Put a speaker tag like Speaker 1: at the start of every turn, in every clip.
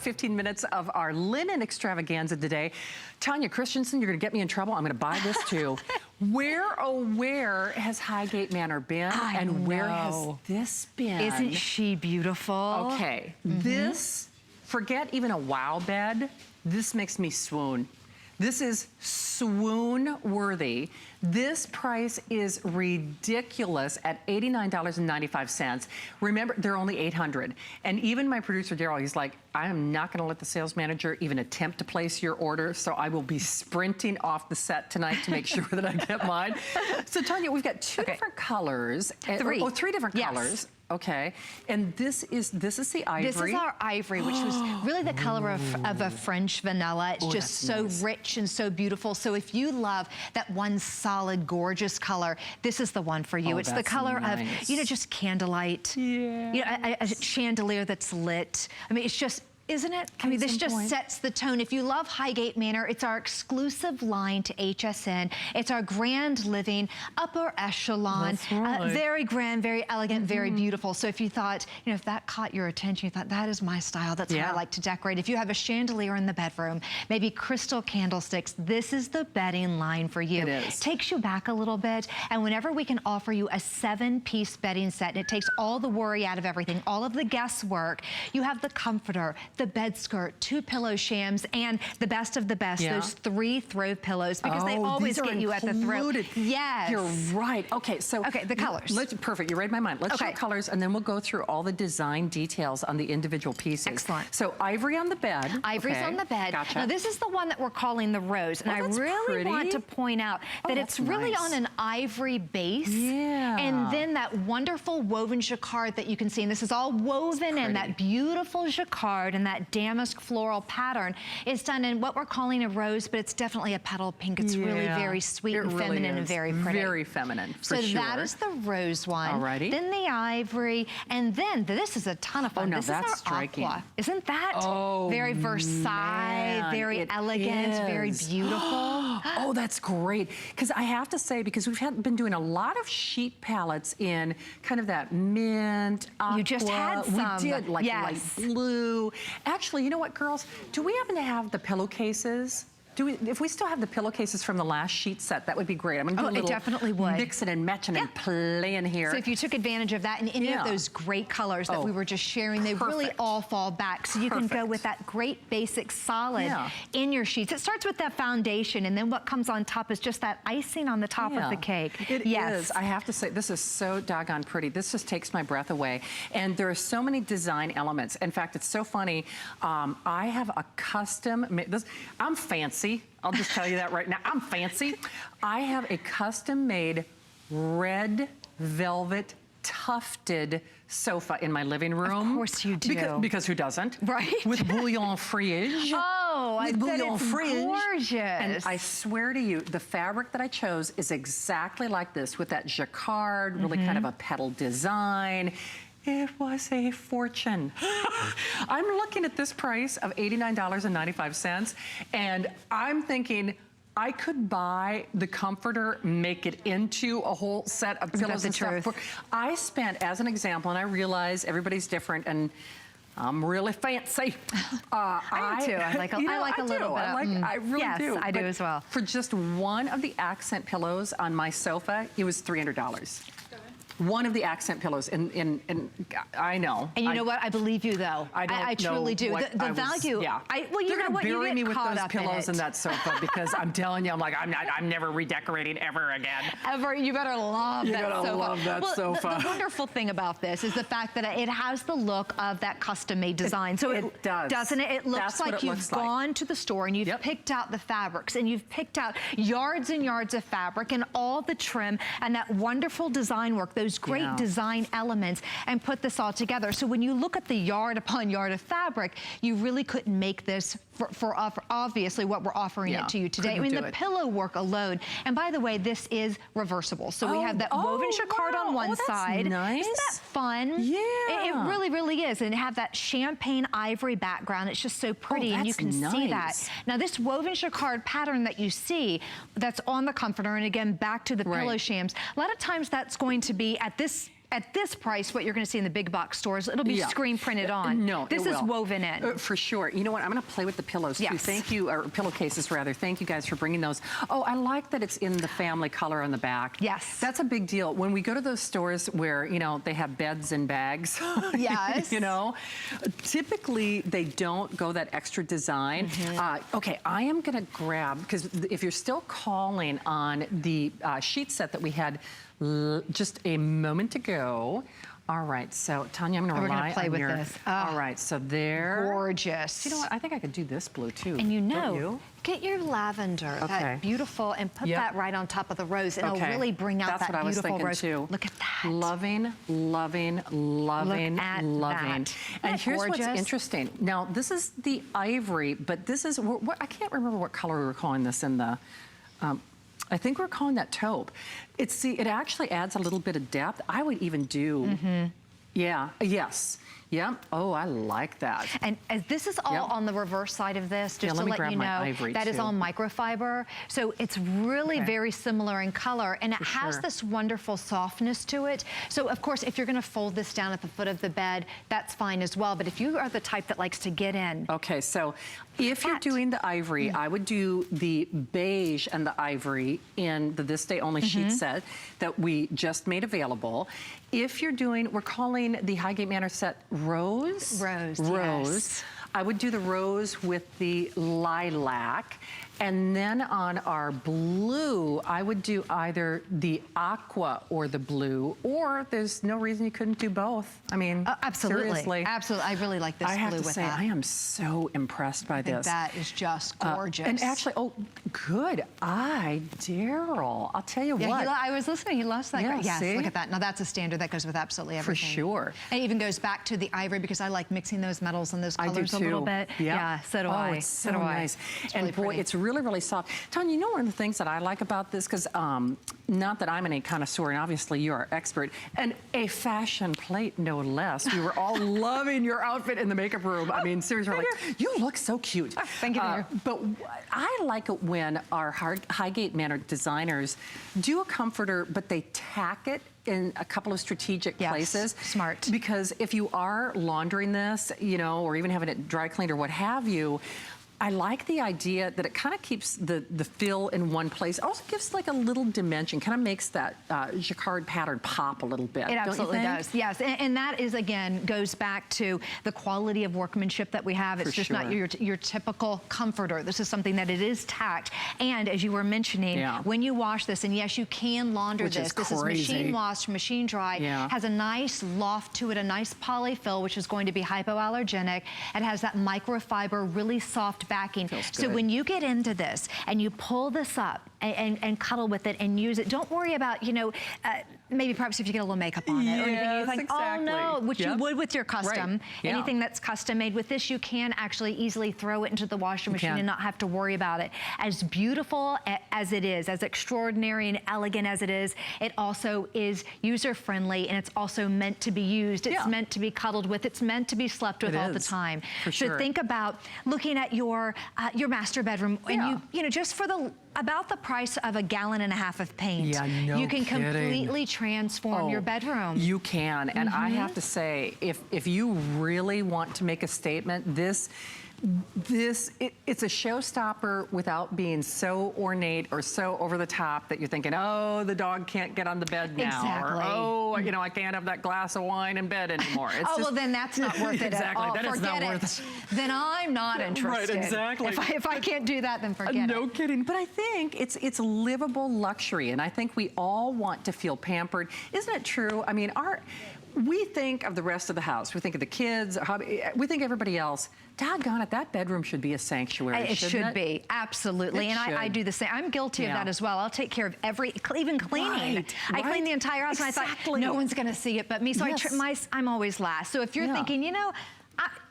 Speaker 1: 15 minutes of our linen extravaganza today. Tanya Christensen, you're gonna get me in trouble. I'm gonna buy this too. Where, oh where has Highgate Manor been? Where has this been?
Speaker 2: Isn't she beautiful?
Speaker 1: Okay, this, forget even a wow bed, this makes me swoon. This is swoon worthy. This price is ridiculous at $89.95. Remember, they're only 800. And even my producer, Daryl, he's like, I am not gonna let the sales manager even attempt to place your order, so I will be sprinting off the set tonight to make sure that I get mine. So Tanya, we've got two different colors. Three different colors. Okay, and this is the ivory.
Speaker 2: This is our ivory, which was really the color of a French vanilla. It's just so rich and so beautiful. So if you love that one solid, gorgeous color, this is the one for you. It's the color of, you know, just candlelight. Yeah. You know, a chandelier that's lit. I mean, it's just, isn't it? I mean, this just sets the tone. If you love Highgate Manor, it's our exclusive line to HSN. It's our grand living, upper echelon, very grand, very elegant, very beautiful. So if you thought, you know, if that caught your attention, you thought, that is my style, that's how I like to decorate. If you have a chandelier in the bedroom, maybe crystal candlesticks, this is the bedding line for you. It is. Takes you back a little bit, and whenever we can offer you a 7-piece bedding set, and it takes all the worry out of everything, all of the guesswork, you have the comforter, the bed skirt, 2 pillow shams, and the best of the best, those 3 throw pillows, because they always get you at the throw. Yes.
Speaker 1: You're right. Okay, so.
Speaker 2: Okay, the colors.
Speaker 1: Perfect, you read my mind. Let's show colors, and then we'll go through all the design details on the individual pieces.
Speaker 2: Excellent.
Speaker 1: So ivory on the bed.
Speaker 2: Ivory's on the bed.
Speaker 1: Gotcha.
Speaker 2: Now this is the one that we're calling the rose, and I really want to point out that it's really on an ivory base. Yeah. And then that wonderful woven jacquard that you can see, and this is all woven in that beautiful jacquard and that damask floral pattern. It's done in what we're calling a rose, but it's definitely a petal pink. It's really very sweet and feminine and very pretty.
Speaker 1: Very feminine, for
Speaker 2: sure. So that is the rose one. Alrighty. Then the ivory, and then this is a ton of fun.
Speaker 1: Oh, no,
Speaker 2: this
Speaker 1: that's
Speaker 2: is our
Speaker 1: striking.
Speaker 2: aqua. Isn't that very Versailles, very elegant, very beautiful?
Speaker 1: Oh, that's great. Because I have to say, because we've been doing a lot of sheet palettes in kind of that mint, aqua.
Speaker 2: You just had some.
Speaker 1: We did, like light blue. Actually, you know what, girls? Do we happen to have the pillowcases? If we still have the pillowcases from the last sheet set, that would be great. I'm gonna do a little
Speaker 2: definitely would.
Speaker 1: Mixing and matching and playing here.
Speaker 2: So if you took advantage of that and any of those great colors that we were just sharing, they really all fall back. So you can go with that great basic solid in your sheets. It starts with that foundation, and then what comes on top is just that icing on the top of the cake.
Speaker 1: It is. I have to say, this is so doggone pretty. This just takes my breath away. And there are so many design elements. In fact, it's so funny. I have a custom, I'm fancy. I'll just tell you that right now. I'm fancy. I have a custom-made red velvet tufted sofa in my living room.
Speaker 2: Of course you do.
Speaker 1: Because who doesn't?
Speaker 2: Right.
Speaker 1: With bouillon fridge.
Speaker 2: Oh, I bet it's gorgeous.
Speaker 1: And I swear to you, the fabric that I chose is exactly like this, with that jacquard, really kind of a petal design. It was a fortune. I'm looking at this price of $89.95, and I'm thinking, I could buy the comforter, make it into a whole set of pillows and stuff. I spent, as an example, and I realize everybody's different, and I'm really fancy.
Speaker 2: I do too. I like a little bit.
Speaker 1: I really do.
Speaker 2: Yes, I do as well.
Speaker 1: For just one of the accent pillows on my sofa, it was $300. One of the accent pillows, and I know.
Speaker 2: And you know what? I believe you, though. I truly do. The value. Well, you know what? You get
Speaker 1: bury me with
Speaker 2: caught
Speaker 1: those
Speaker 2: up
Speaker 1: pillows in that sofa, because I'm telling you, I'm never redecorating ever again.
Speaker 2: Ever. You better love that sofa.
Speaker 1: You gotta love that sofa.
Speaker 2: The wonderful thing about this is the fact that it has the look of that custom-made design. So it does, doesn't it? It looks like you've gone to the store and you've picked out the fabrics, and you've picked out yards and yards of fabric and all the trim and that wonderful design work. Those great design elements, and put this all together. So when you look at the yard upon yard of fabric, you really couldn't make this for obviously what we're offering it to you today. I mean, the pillow work alone. And by the way, this is reversible. So we have that woven jacquard on one side.
Speaker 1: Nice.
Speaker 2: Isn't that fun?
Speaker 1: Yeah.
Speaker 2: It really, really is. And have that champagne ivory background. It's just so pretty, and you can see that. Now this woven jacquard pattern that you see, that's on the comforter, and again, back to the pillow shams, a lot of times that's going to be at this at this price, what you're going to see in the big box stores, it'll be screen printed on.
Speaker 1: No,
Speaker 2: this is woven in.
Speaker 1: For sure. You know what? I'm going to play with the pillows too. Thank you, or pillowcases rather. Thank you guys for bringing those. Oh, I like that it's in the family color on the back.
Speaker 2: Yes.
Speaker 1: That's a big deal. When we go to those stores where, you know, they have beds and bags,
Speaker 2: yes.
Speaker 1: you know, typically they don't go that extra design. Okay, I am going to grab, because if you're still calling on the sheet set that we had just a moment ago. All right, so Tanya, I'm going to rely
Speaker 2: play
Speaker 1: on
Speaker 2: with
Speaker 1: your...
Speaker 2: this.
Speaker 1: All right, so there.
Speaker 2: Gorgeous.
Speaker 1: You know what? I think I could do this blue too.
Speaker 2: And you know,
Speaker 1: don't you?
Speaker 2: get your lavender, that beautiful, and put that right on top of the rose, and it'll really bring out that beautiful rose.
Speaker 1: Too.
Speaker 2: Look at that.
Speaker 1: Loving, loving, loving,
Speaker 2: Look at
Speaker 1: loving.
Speaker 2: That.
Speaker 1: And here's what's interesting. Now, this is the ivory, but this is what I can't remember what color we were calling this in the. I think we're calling that taupe. It actually adds a little bit of depth. I would even do, yeah. Oh, I like that.
Speaker 2: And as this is all on the reverse side of this, just to let you know, that is all microfiber. So it's really very similar in color, and it has this wonderful softness to it. So of course, if you're gonna fold this down at the foot of the bed, that's fine as well. But if you are the type that likes to get in.
Speaker 1: Okay, so if you're doing the ivory, I would do the beige and the ivory in the This Day Only sheet set that we just made available. If you're doing, we're calling the Highgate Manor set Rose.
Speaker 2: Rose,
Speaker 1: yes. I would do the rose with the lilac. And then on our blue, I would do either the aqua or the blue, or there's no reason you couldn't do both. I mean,
Speaker 2: absolutely.
Speaker 1: Seriously.
Speaker 2: Absolutely. I really like this blue with that.
Speaker 1: I have to say, I am so impressed by this.
Speaker 2: That is just gorgeous.
Speaker 1: And actually, oh, good eye, Daryl. I'll tell you what.
Speaker 2: I was listening. He loves that. Yes,
Speaker 1: see?
Speaker 2: Look at that. Now, that's a standard that goes with absolutely everything.
Speaker 1: For sure.
Speaker 2: And it even goes back to the ivory, because I like mixing those metals and those colors a little bit. Yeah, so do I.
Speaker 1: Oh, it's so nice. And boy, it's really, really soft. Tanya, you know one of the things that I like about this, because not that I'm any connoisseur, and obviously you're our expert, and a fashion plate, no less. We were all loving your outfit in the makeup room. I mean, seriously, we're like, you look so cute.
Speaker 2: Oh, thank you, dear.
Speaker 1: But I like it when our Highgate Manor designers do a comforter, but they tack it in a couple of strategic places.
Speaker 2: Smart.
Speaker 1: Because if you are laundering this, you know, or even having it dry cleaned or what have you, I like the idea that it kind of keeps the fill in one place. It also gives like a little dimension, kind of makes that jacquard pattern pop a little bit.
Speaker 2: It absolutely does, yes. And that is, again, goes back to the quality of workmanship that we have. It's just not your typical comforter. This is something that it is tacked. And as you were mentioning, when you wash this, and yes, you can launder this. This is machine washed, machine dried. Has a nice loft to it, a nice polyfill, which is going to be hypoallergenic. It has that microfiber, really soft backing. So when you get into this and you pull this up and cuddle with it and use it, don't worry about, you know, maybe perhaps if you get a little makeup on it or anything, you think, oh no, which you would with your custom. Anything that's custom made. With this, you can actually easily throw it into the washing machine and not have to worry about it. As beautiful as it is, as extraordinary and elegant as it is, it also is user-friendly, and it's also meant to be used. It's meant to be cuddled with. It's meant to be slept with all the time. So think about looking at your master bedroom, and you know, just for about the price of 1.5 gallons of paint, you can completely transform your bedroom.
Speaker 1: You can, and I have to say, if you really want to make a statement, it's a showstopper without being so ornate or so over the top that you're thinking, oh, the dog can't get on the bed now, or oh, you know, I can't have that glass of wine in bed anymore. It's
Speaker 2: well, then that's not worth it at all.
Speaker 1: That is not worth it.
Speaker 2: Then I'm not interested.
Speaker 1: Right, exactly.
Speaker 2: If I can't do that, then forget it.
Speaker 1: No kidding. But I think it's livable luxury, and I think we all want to feel pampered. Isn't it true? I mean, we think of the rest of the house. We think of the kids, we think everybody else. Doggone it, that bedroom should be a sanctuary,
Speaker 2: It should be, absolutely. And I do the same. I'm guilty of that as well. I'll take care of even cleaning. I clean the entire house, and I thought, no one's gonna see it but me. So I'm always last. So if you're thinking, you know,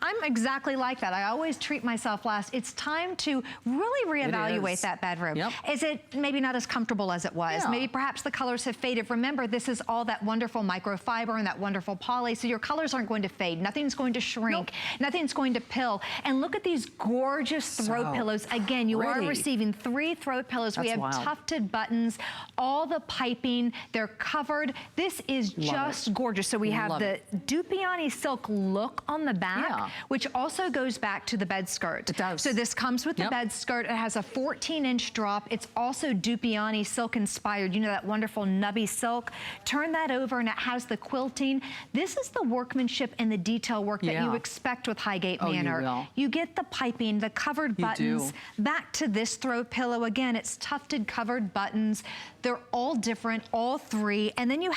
Speaker 2: I'm exactly like that. I always treat myself last. It's time to really reevaluate that bedroom.
Speaker 1: Yep.
Speaker 2: Is it maybe not as comfortable as it was?
Speaker 1: Yeah.
Speaker 2: Maybe perhaps the colors have faded. Remember, this is all that wonderful microfiber and that wonderful poly, so your colors aren't going to fade. Nothing's going to shrink. Nope. Nothing's going to pill. And look at these gorgeous throw pillows. Again, you are receiving 3 throw pillows. We have tufted buttons, all the piping, they're covered. This is just gorgeous. So we have the Dupioni silk look on the back, which also goes back to the bed skirt.
Speaker 1: It does.
Speaker 2: So this comes with the bed skirt. It has a 14-inch drop. It's also Dupioni silk inspired. You know, that wonderful nubby silk. Turn that over and it has the quilting. This is the workmanship and the detail work that you expect with Highgate Manor. You get the piping, the covered buttons. Back to this throw pillow. Again, it's tufted covered buttons. They're all different, all 3. And then you have